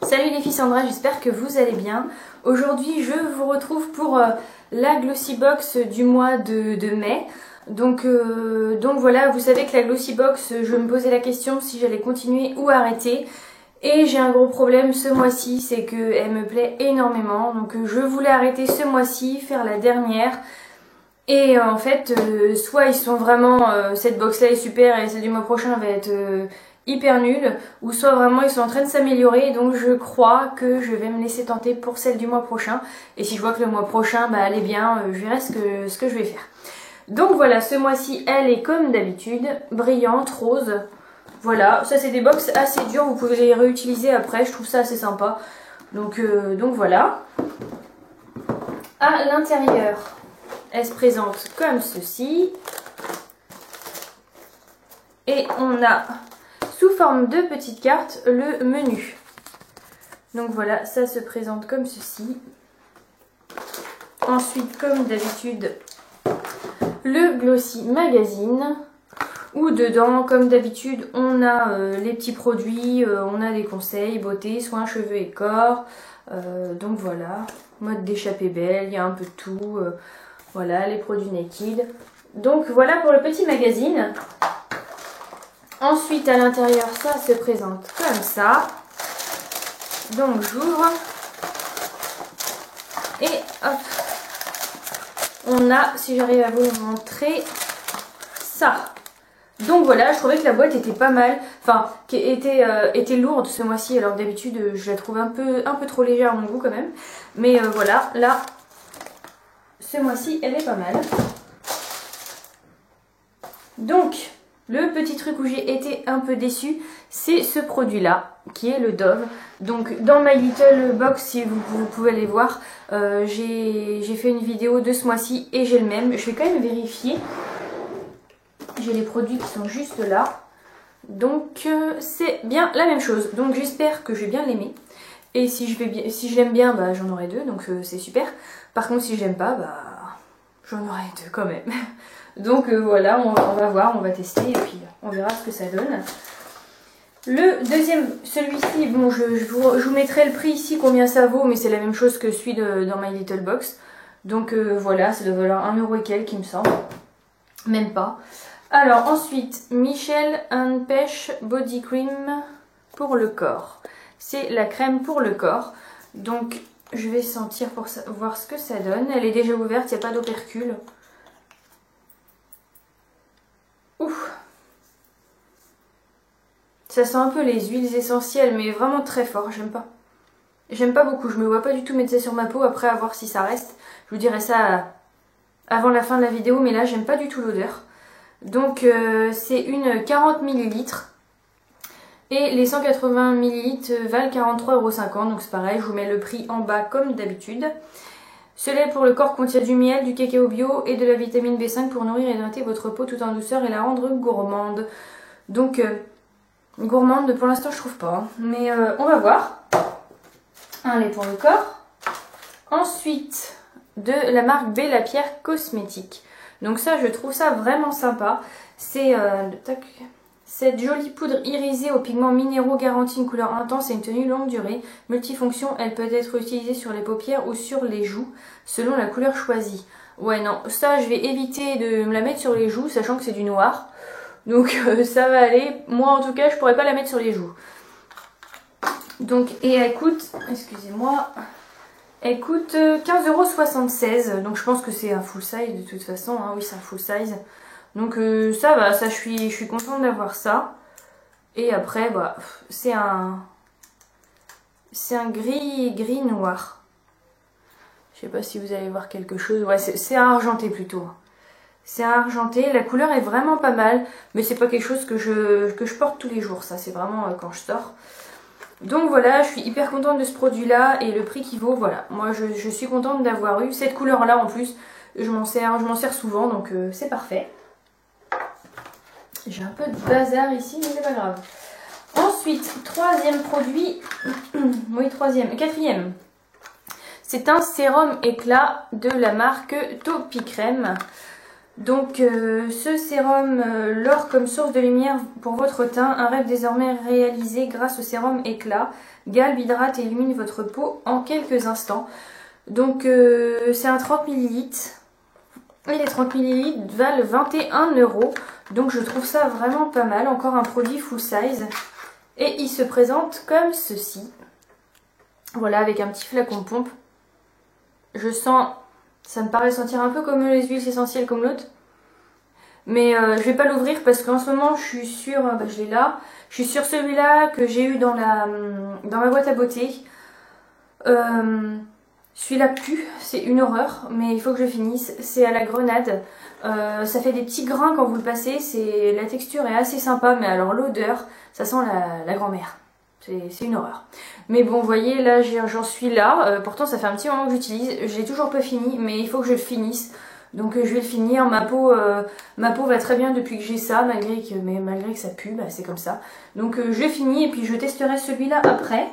Salut les filles, Sandra, j'espère que vous allez bien. Aujourd'hui je vous retrouve pour la Glossy Box du mois de mai. Donc voilà, vous savez que la Glossy Box, je me posais la question si j'allais continuer ou arrêter. Et j'ai un gros problème ce mois-ci, c'est qu'elle me plaît énormément. Donc je voulais arrêter ce mois-ci, faire la dernière. Et en fait, soit ils sont vraiment, cette box là est super et celle du mois prochain va être hyper nulle, ou soit vraiment ils sont en train de s'améliorer, donc je crois que je vais me laisser tenter pour celle du mois prochain. Et si je vois que le mois prochain elle est bien, je verrai ce que je vais faire. Donc voilà, ce mois-ci elle est comme d'habitude, brillante, rose. Voilà, ça c'est des box assez dures, vous pouvez les réutiliser après, je trouve ça assez sympa. Donc voilà. À l'intérieur, elle se présente comme ceci. Et on a, sous forme de petites cartes, le menu. Donc voilà, ça se présente comme ceci. Ensuite, comme d'habitude, le Glossy Magazine. Où dedans, comme d'habitude, on a les petits produits, on a des conseils, beauté, soins, cheveux et corps. Donc voilà, mode d'échappée belle, il y a un peu de tout. Voilà, les produits Naked. Donc voilà pour le petit magazine. Ensuite, à l'intérieur, ça se présente comme ça. Donc j'ouvre. Et hop. On a, si j'arrive à vous montrer, ça. Donc voilà, je trouvais que la boîte était pas mal, enfin, qui était lourde ce mois-ci, alors d'habitude je la trouve un peu trop légère à mon goût quand même. Mais voilà, là, ce mois-ci, elle est pas mal. Donc, le petit truc où j'ai été un peu déçue, c'est ce produit-là, qui est le Dove. Donc dans My Little Box, si vous pouvez aller voir, j'ai fait une vidéo de ce mois-ci et j'ai le même. Je vais quand même vérifier. J'ai les produits qui sont juste là. Donc c'est bien la même chose. Donc j'espère que je vais bien l'aimer. Et si je l'aime bien, bah, j'en aurai deux, donc c'est super. Par contre si je l'aime pas, bah, j'en aurai deux quand même. Donc voilà, on va voir, on va tester et puis on verra ce que ça donne. Le deuxième, celui-ci, bon, je vous mettrai le prix ici, combien ça vaut, mais c'est la même chose que celui dans My Little Box. Donc voilà, ça doit valoir 1 € et quelques, il me semble. Même pas. Alors ensuite, Michel & Pêche Body Cream pour le corps. C'est la crème pour le corps. Donc je vais sentir pour voir ce que ça donne. Elle est déjà ouverte, il n'y a pas d'opercule. Ouf. Ça sent un peu les huiles essentielles, mais vraiment très fort, j'aime pas. J'aime pas beaucoup, je me vois pas du tout mettre ça sur ma peau, après à voir si ça reste. Je vous dirai ça avant la fin de la vidéo, mais là j'aime pas du tout l'odeur. Donc c'est une 40 ml et les 180 ml valent 43,50 €, donc c'est pareil, je vous mets le prix en bas comme d'habitude. Ce lait pour le corps contient du miel, du cacao bio et de la vitamine B5 pour nourrir et hydrater votre peau tout en douceur et la rendre gourmande. Donc gourmande pour l'instant je trouve pas, hein. Mais on va voir. Un lait pour le corps. Ensuite de la marque Bella Pierre Cosmétique. Donc ça, je trouve ça vraiment sympa. C'est cette jolie poudre irisée aux pigments minéraux garantit une couleur intense et une tenue longue durée. Multifonction, elle peut être utilisée sur les paupières ou sur les joues, selon la couleur choisie. Ouais, non, ça, je vais éviter de me la mettre sur les joues, sachant que c'est du noir. Donc ça va aller. Moi, en tout cas, je pourrais pas la mettre sur les joues. Donc, et elle coûte, excusez-moi... Elle coûte 15,76 €, donc je pense que c'est un full size de toute façon, hein. Oui c'est un full size. Donc ça va, ça je suis contente d'avoir ça. Et après bah, c'est un gris noir. Je sais pas si vous allez voir quelque chose, ouais c'est un argenté plutôt. C'est un argenté, la couleur est vraiment pas mal, mais c'est pas quelque chose que je porte tous les jours, ça c'est vraiment quand je sors. Donc voilà, je suis hyper contente de ce produit là et le prix qu'il vaut, voilà. Moi je suis contente d'avoir eu cette couleur là en plus. Je m'en sers souvent, donc c'est parfait. J'ai un peu de bazar ici, mais c'est pas grave. Ensuite, troisième produit, oui quatrième. C'est un sérum éclat de la marque Topicrème. Donc ce sérum, l'or comme source de lumière pour votre teint, un rêve désormais réalisé grâce au sérum éclat, galbe, hydrate et illumine votre peau en quelques instants. Donc c'est un 30 ml et les 30 ml valent 21 €. Donc je trouve ça vraiment pas mal, encore un produit full size. Et il se présente comme ceci. Voilà, avec un petit flacon pompe. Je sens, ça me paraît sentir un peu comme les huiles essentielles comme l'autre. Mais je vais pas l'ouvrir parce qu'en ce moment je suis sur, je l'ai là. Je suis sur celui-là que j'ai eu dans ma boîte à beauté. Celui-là pue, c'est une horreur, mais il faut que je finisse. C'est à la grenade. Ça fait des petits grains quand vous le passez. La texture est assez sympa, mais alors l'odeur, ça sent la grand-mère. C'est une horreur. Mais bon, vous voyez, là j'en suis là. Pourtant ça fait un petit moment que j'utilise. J'ai toujours pas fini, mais il faut que je le finisse. Donc je vais le finir. Ma peau va très bien depuis que j'ai ça, malgré que ça pue, c'est comme ça. Donc je l'ai fini et puis je testerai celui-là après.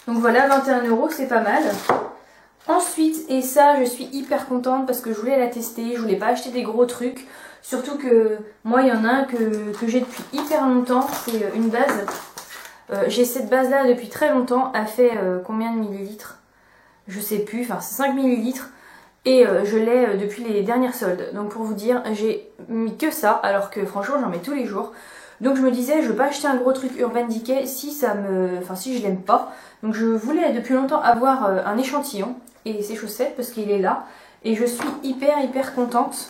Donc voilà, 21 €, c'est pas mal. Ensuite, et ça je suis hyper contente parce que je voulais la tester, je voulais pas acheter des gros trucs. Surtout que moi il y en a un que j'ai depuis hyper longtemps, c'est une base. J'ai cette base là depuis très longtemps, elle fait combien de millilitres? Je sais plus, enfin c'est 5 millilitres. Et je l'ai depuis les dernières soldes. Donc pour vous dire, j'ai mis que ça, alors que franchement j'en mets tous les jours. Donc je me disais, je veux pas acheter un gros truc Urban Decay si je l'aime pas. Donc je voulais depuis longtemps avoir un échantillon et ces chaussettes parce qu'il est là. Et je suis hyper contente.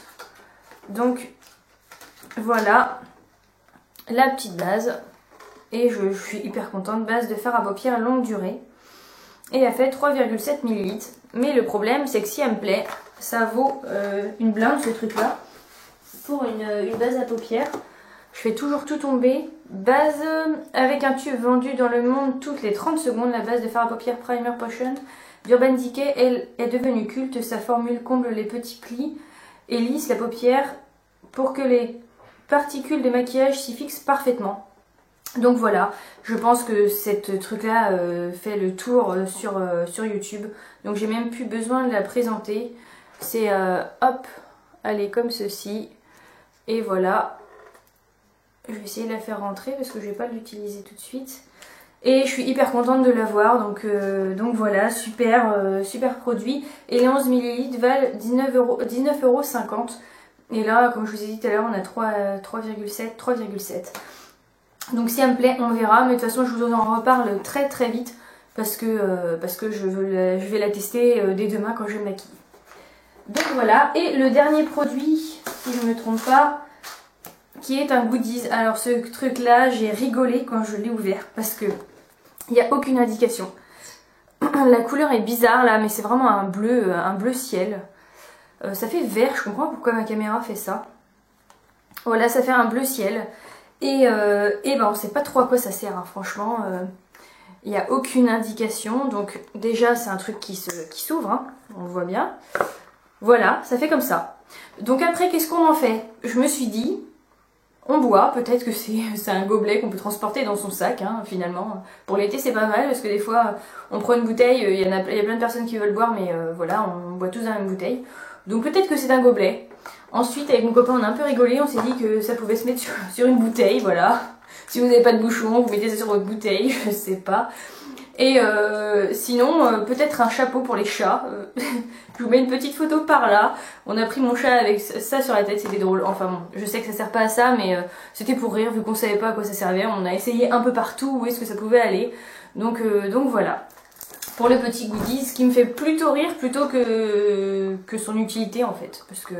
Donc voilà la petite base. Et je suis hyper contente, base de fard à paupières longue durée. Et elle fait 3,7 ml. Mais le problème, c'est que si elle me plaît, ça vaut une blinde ce truc-là. Pour une base à paupières. Je fais toujours tout tomber. Base avec un tube vendu dans le monde toutes les 30 secondes. La base de fard à paupières Primer Potion d'Urban Decay, elle est devenue culte. Sa formule comble les petits plis et lisse la paupière pour que les particules de maquillage s'y fixent parfaitement. Donc voilà, je pense que cette truc-là fait le tour sur YouTube. Donc j'ai même plus besoin de la présenter. C'est hop, elle est comme ceci. Et voilà. Je vais essayer de la faire rentrer parce que je vais pas l'utiliser tout de suite. Et je suis hyper contente de l'avoir. Donc voilà, super produit. Et les 11 ml valent 19,50 €. Et là, comme je vous ai dit tout à l'heure, on a 3,7. Donc si elle me plaît, on verra. Mais de toute façon, je vous en reparle très vite. Parce que je vais la tester dès demain quand je me maquille. Donc voilà. Et le dernier produit, si je ne me trompe pas, qui est un goodies. Alors ce truc là, j'ai rigolé quand je l'ai ouvert parce que il n'y a aucune indication. La couleur est bizarre là, mais c'est vraiment un bleu ciel. Ça fait vert, je comprends pourquoi ma caméra fait ça. Voilà, ça fait un bleu ciel. Et on sait pas trop à quoi ça sert, hein. Franchement. Il n'y a aucune indication. Donc déjà c'est un truc qui s'ouvre, hein. On le voit bien. Voilà, ça fait comme ça. Donc après, qu'est-ce qu'on en fait? Je me suis dit, on boit, peut-être que c'est un gobelet qu'on peut transporter dans son sac, hein, finalement. Pour l'été c'est pas mal, parce que des fois on prend une bouteille, il y a plein de personnes qui veulent boire, mais voilà, on boit tous dans la même bouteille. Donc peut-être que c'est un gobelet. Ensuite, avec mon copain, on a un peu rigolé, on s'est dit que ça pouvait se mettre sur une bouteille, voilà. Si vous n'avez pas de bouchon, vous mettez ça sur votre bouteille, je sais pas. Et sinon, peut-être un chapeau pour les chats. Je vous mets une petite photo par là. On a pris mon chat avec ça sur la tête, c'était drôle. Enfin bon, je sais que ça sert pas à ça, mais c'était pour rire, vu qu'on savait pas à quoi ça servait. On a essayé un peu partout où est-ce que ça pouvait aller. Donc voilà. Pour le petit goodies, ce qui me fait plutôt rire plutôt que son utilité en fait. Parce que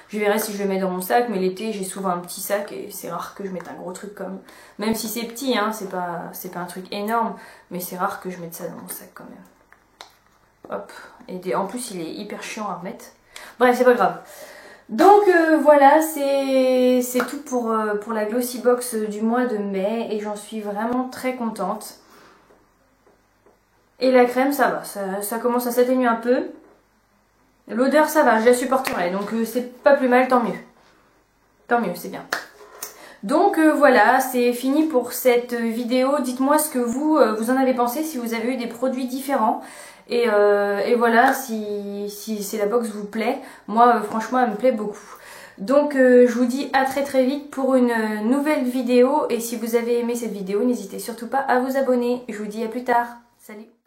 je verrai si je le mets dans mon sac, mais l'été j'ai souvent un petit sac et c'est rare que je mette un gros truc comme... Même si c'est petit, hein, c'est pas un truc énorme, mais c'est rare que je mette ça dans mon sac quand même. Hop, et en plus il est hyper chiant à remettre. Bref, c'est pas grave. Donc voilà, c'est tout pour la Glossy Box du mois de mai et j'en suis vraiment très contente. Et la crème, ça va, ça commence à s'atténuer un peu. L'odeur, ça va, je la supporterai, donc c'est pas plus mal, tant mieux. Tant mieux, c'est bien. Donc voilà, c'est fini pour cette vidéo. Dites-moi ce que vous en avez pensé, si vous avez eu des produits différents. Et voilà, si c'est la box vous plaît. Moi, franchement, elle me plaît beaucoup. Donc je vous dis à très vite pour une nouvelle vidéo. Et si vous avez aimé cette vidéo, n'hésitez surtout pas à vous abonner. Je vous dis à plus tard. Salut!